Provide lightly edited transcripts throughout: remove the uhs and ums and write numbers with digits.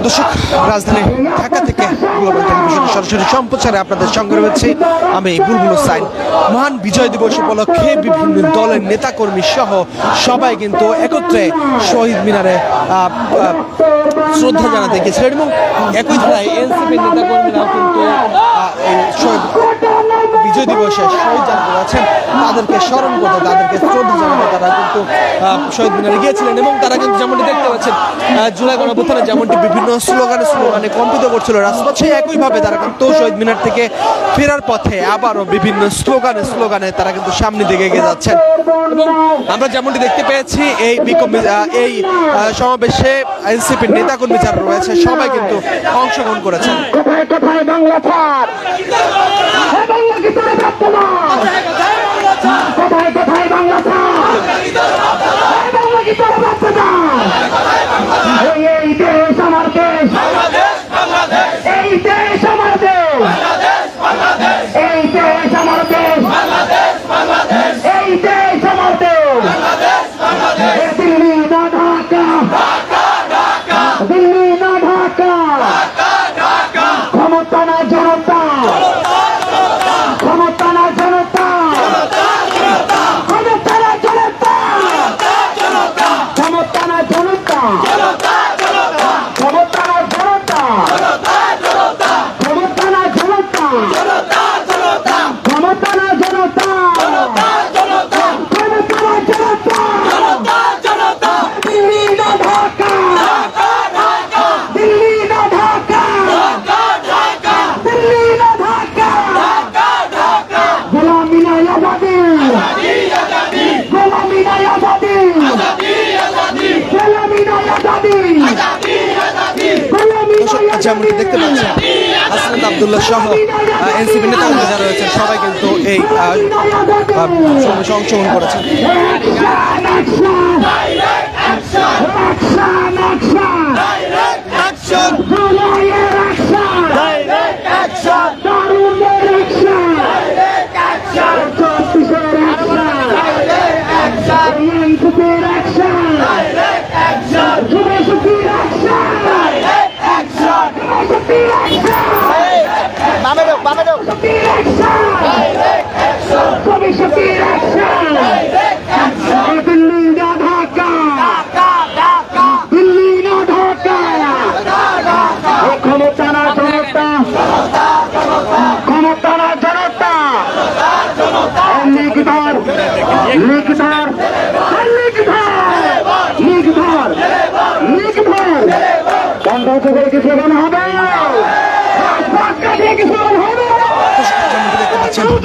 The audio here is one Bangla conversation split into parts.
দর্শক, রাজধানী ঢাকা থেকে গ্লোবাল টেলিভিশনের সরাসরি সম্প্রচারে আপনাদের সঙ্গে রয়েছে আমি বুলবুল হোসাইন। মহান বিজয় দিবস উপলক্ষে বিভিন্ন দলের নেতাকর্মী সহ সবাই কিন্তু একত্রে শহীদ মিনারে শ্রদ্ধা জানাতে গিয়েছিলেন এবং একই ধারায় এনসিপির নেতাকর্মীরাও কিন্তু এই বিজয় দিবসে শহীদ যারা আছেন তাদেরকে স্মরণ করতে, তাদেরকে শ্রদ্ধা জানাতে তারা কিন্তু শহীদ মিনারে গিয়েছিলেন এবং তারা কিন্তু যেমনটি দেখতে পাচ্ছেন জুলাই গণঅভ্যুত্থানে যেমনটি বিভিন্ন স্লোগানে কম্পিত করছিল রাজপথ, সেই একইভাবে তারা কিন্তু শহীদ মিনার থেকে ফেরার পথে আবারও বিভিন্ন স্লোগানে তারা কিন্তু সামনে দিকে এগিয়ে যাচ্ছেন এবং আমরা যেমনটি দেখতে পেয়েছি এই সমাবেশে এনসিপির নেতাকর্মী যারা রয়েছে সবাই কিন্তু অংশগ্রহণ করেছেন। এই দেশ আমার দেশ, এই দেশ আমার দেশ, এই দেশ আমার দেশ, এই দেশ আমার দেশ। দিল্লি না ঢাকা, দিল্লি না ঢাকা, ক্ষমতা না জনতা, ক্ষমতা না জনতা, ক্ষমতা না জনতা, ক্ষমতা না জনতা, ক্ষমতা না জনতা, ক্ষমতা না জনতা, ক্ষমতা না জনতা, ক্ষমতা না জনতা, দিল্লি না ঢাকা, দিল্লি না ঢাকা, দিল্লি না ঢাকা, গোলামি না আজাদি, গোলামি না আজাদি, গোলামি না আজাদি, যেমনটি দেখতে পাচ্ছেন হাসনাত আব্দুল্লাহ সহ এনসিপি নেতাকর্মী যারা রয়েছেন সবাই কিন্তু এই সমাবেশে অংশগ্রহণ করেছেন।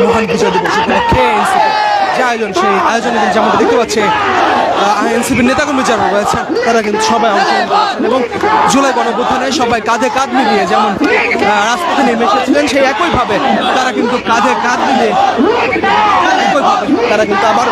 মহান বিজয় দিবস উপলক্ষে যে আয়োজন, সেই আয়োজনে কিন্তু যেমনটা দেখতে পাচ্ছে এনসিপির নেতাকর্মী যারা রয়েছেন তারা কিন্তু সবাই অংশগ্রহণ করেছেন এবং জুলাই গণঅভ্যুত্থানে সবাই কাঁধে কাঁধ মিলিয়ে যেমন রাজপথে নেমে এসেছিলেন সেই একইভাবে তারা কিন্তু কাঁধে কাঁধ মিলিয়ে একইভাবে তারা কিন্তু আবার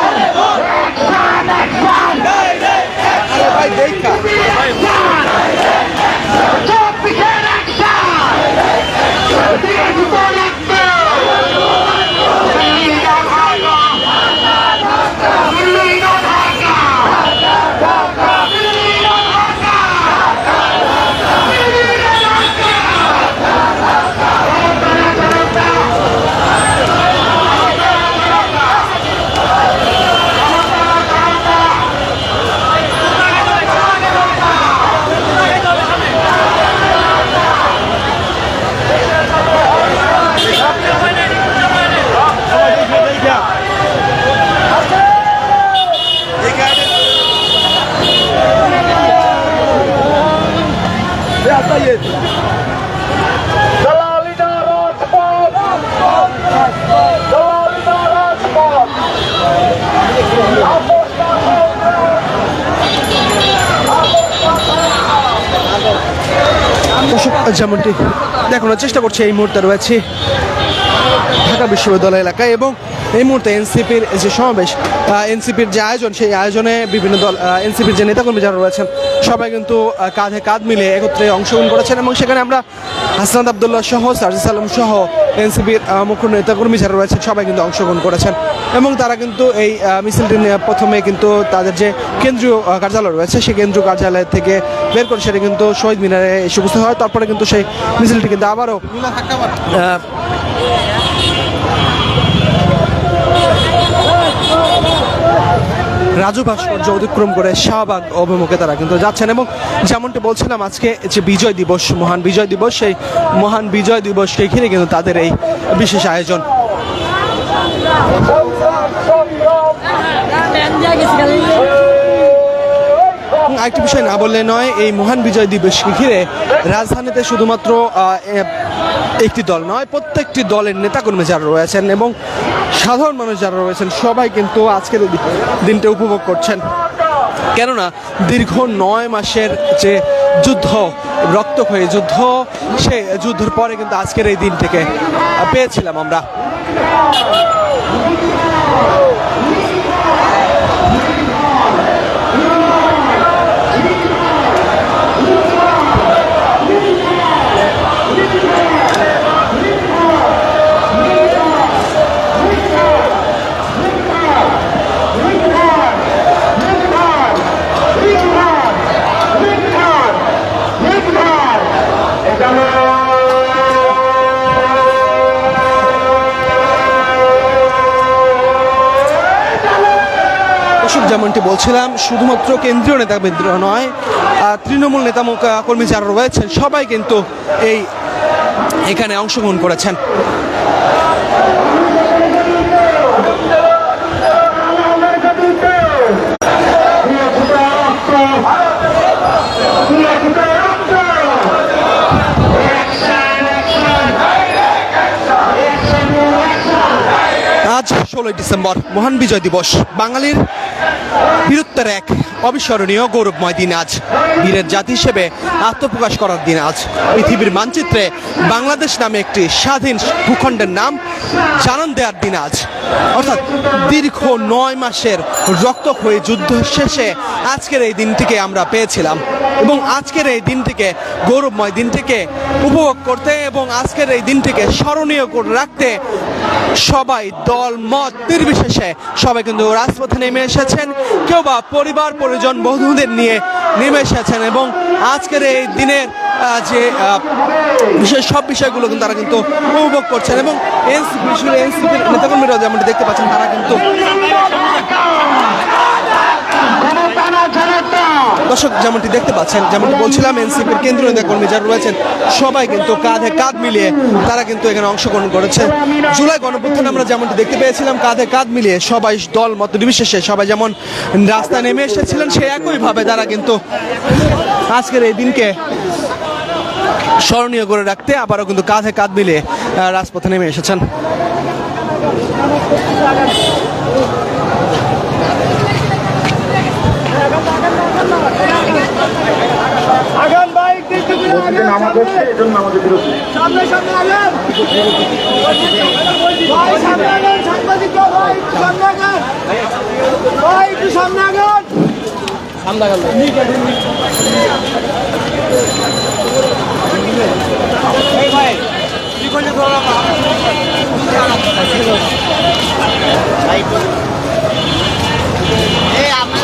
যেমনটি দেখানোর চেষ্টা করছে এই মুহূর্তে রয়েছে ঢাকা বিশ্ববিদ্যালয় এলাকায় এবং এই মুহূর্তে এনসিপির যে সমাবেশ, এনসিপির যে আয়োজন, সেই আয়োজনে বিভিন্ন দল, এনসিপির যে নেতাকর্মী যারা রয়েছেন সবাই কিন্তু কাঁধে কাঁধ মিলে একত্রে অংশগ্রহণ করেছেন এবং সেখানে আমরা হাসনাত আবদুল্লাহ সহ সার্জিস আলম সহ এনসিপির মুখ্য নেতাকর্মী যারা রয়েছেন সবাই কিন্তু অংশগ্রহণ করেছেন এবং তারা কিন্তু এই মিছিলটি নিয়ে প্রথমে কিন্তু তাদের যে কেন্দ্রীয় কার্যালয় রয়েছে সেই কেন্দ্রীয় কার্যালয় থেকে বের করে সেটা কিন্তু শহীদ মিনারে এসে উপস্থিত হয়। তারপরে কিন্তু সেই মিছিলটি কিন্তু আবারও রাজু ভাস্কর্য অতিক্রম করে শাহবাগ অভিমুখে তারা কিন্তু যাচ্ছেন এবং যেমনটি বলছিলাম আজকে যে বিজয় দিবস, মহান বিজয় দিবস, সেই মহান বিজয় দিবসকে ঘিরে কিন্তু তাদের এই বিশেষ আয়োজন। আরেকটি বিষয় না বললে নয়, এই মহান বিজয় দিবসকে ঘিরে রাজধানীতে শুধুমাত্র একটি দল নয়, প্রত্যেকটি দলের নেতাকর্মী যারা রয়েছেন এবং সাধারণ মানুষ যারা রয়েছেন সবাই কিন্তু আজকের দিনটা উপভোগ করছেন। কেননা দীর্ঘ 9 মাসের যে যুদ্ধ, রক্তক্ষয়ী যুদ্ধ, সেই যুদ্ধের পরে কিন্তু আজকের এই দিনটিকে পেয়েছিলাম আমরা। যেমনটি বলছিলাম, শুধুমাত্র কেন্দ্রীয় নেতাকর্মী নয়, তৃণমূল নেতা কর্মী যারা রয়েছেন সবাই কিন্তু এখানে অংশগ্রহণ করেছেন। আজ 16 ডিসেম্বর, মহান বিজয় দিবস, বাঙালির বীরত্বের এক অবিস্মরণীয় গৌরবময় দিন আজ। বীরের জাতি হিসেবে আত্মপ্রকাশ করার দিন আজ। পৃথিবীর মানচিত্রে বাংলাদেশ নামে একটি স্বাধীন ভূখণ্ডের নাম জানান দেওয়ার দিন আজ। অর্থাৎ দীর্ঘ 9 মাসের রক্তক্ষয়ী যুদ্ধ শেষে আজকের এই দিনটিকে আমরা পেয়েছিলাম এবং আজকের এই দিনটিকে, গৌরবময় দিনটিকে উপভোগ করতে এবং আজকের এই দিনটিকে স্মরণীয় করে রাখতে সবাই দল মত নির্বিশেষে সবাই কিন্তু রাজপথে নেমে এসেছেন। কেউ বা পরিবার পরিজন বন্ধুদের নিয়ে নেমে এসেছেন এবং আজকের এই দিনের যে বিশেষ সব বিষয়গুলো কিন্তু তারা কিন্তু উপভোগ করছেন এবং এনসিপির নেতাকর্মীরা যেমনটি দেখতে পাচ্ছেন তারা কিন্তু দর্শক যেমনটি দেখতে পাচ্ছেন, যেমনটি বলছিলাম, এনসিপির কেন্দ্রীয় নেতাকর্মী যারা রয়েছেন সবাই কিন্তু কাঁধে কাঁধ মিলিয়ে তারা কিন্তু এখানে অংশগ্রহণ করেছে। জুলাই গণঅভ্যুত্থানে আমরা যেমনটি দেখতে পেয়েছিলাম কাঁধে কাঁধ মিলিয়ে সবাই দল মত নির্বিশেষে সবাই যেমন রাস্তায় নেমে এসেছিলেন, সেই একইভাবে তারা কিন্তু আজকের এই দিনকে স্মরণীয় করে রাখতে আবারও কিন্তু কাঁধে কাঁধ মিলিয়ে রাজপথে নেমে এসেছেন। আগান ভাই, আমাদের এজন্য আমাদের বিরোধী সামনে সামনে আগান ভাই, সামনে আগান, সাংবাদিক ভাই সামনে আগান ভাই, একটু সামনে আগান, সামনে আগান ভাই, কি করলে ধরা এই আমরা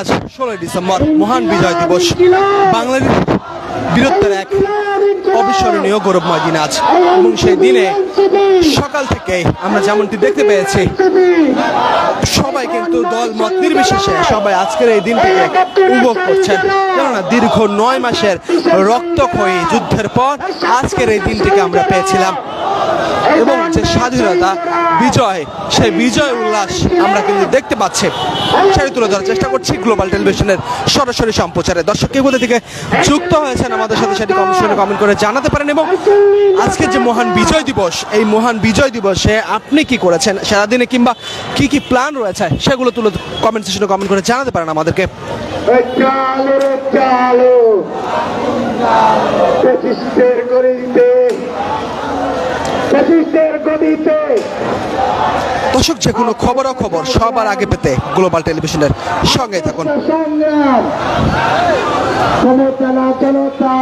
আজ 16 ডিসেম্বর, মহান বিজয় দিবস, বাংলাদেশ বীরত্বের এক অবিস্মরণীয় গৌরবময় দিন আজ। এবং সেই দিনে সকাল থেকে আমরা যেমনটি দেখতে পেয়েছি সবাই কিন্তু দল মত নির্বিশেষে সবাই আজকের এই দিনটিকে উপভোগ করছেন। কেননা দীর্ঘ 9 মাসের রক্তক্ষয়ী যুদ্ধের পর আজকের এই দিনটিকে আমরা পেয়েছিলাম। এবং যে স্বাধীনতা বিজয়, সেই বিজয় উল্লাস আমরা কিন্তু দেখতে পাচ্ছি। সেই তুলে ধরার চেষ্টা করছি গ্লোবাল টেলিভিশনের সরাসরি সম্প্রচারে। দর্শক কে কোথা থেকে যুক্ত হয়েছেন আমাদের সাথে সেটি কমেন্ট করে জানাতে পারেন। এবং আজকে যে মহান বিজয় দিবস, এই মহান বিজয় দিবসে আপনি কি করেছেন সারাদিনে, কিংবা কি কি প্ল্যান রয়েছে সেগুলো তুলে কমেন্ট সেকশনে কমেন্ট করে জানাতে পারেন আমাদেরকে। চালো রে চালো, পঁচিশের গদিতে, পঁচিশের গদিতে। দর্শক যে কোনো খবর সবার আগে পেতে গ্লোবাল টেলিভিশনের সঙ্গে থাকুন। সংগ্রাম, ক্ষমতা না জনতা,